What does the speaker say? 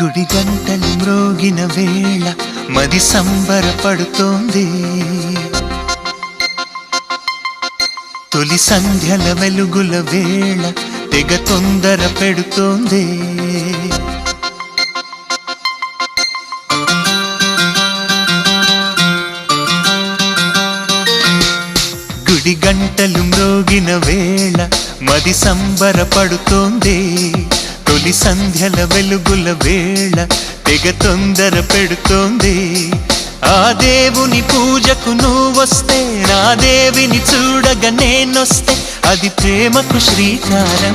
గుడి గంటలు మ్రోగిన వేళ మది సంబరపడుతోంది. తొలి సంధ్యల వెలుగుల వేళ తెగ తొందర పెడుతోంది. గుడి గంటలు మ్రోగిన వేళ మది సంబరపడుతోంది. తొలి సంధ్యల వెలుగుల వేళ తెగ తొందర పెడుతోంది. ఆ దేవుని పూజకు నువ్వొస్తే, నా దేవిని చూడగా నేనొస్తే, అది ప్రేమకు శ్రీకారం.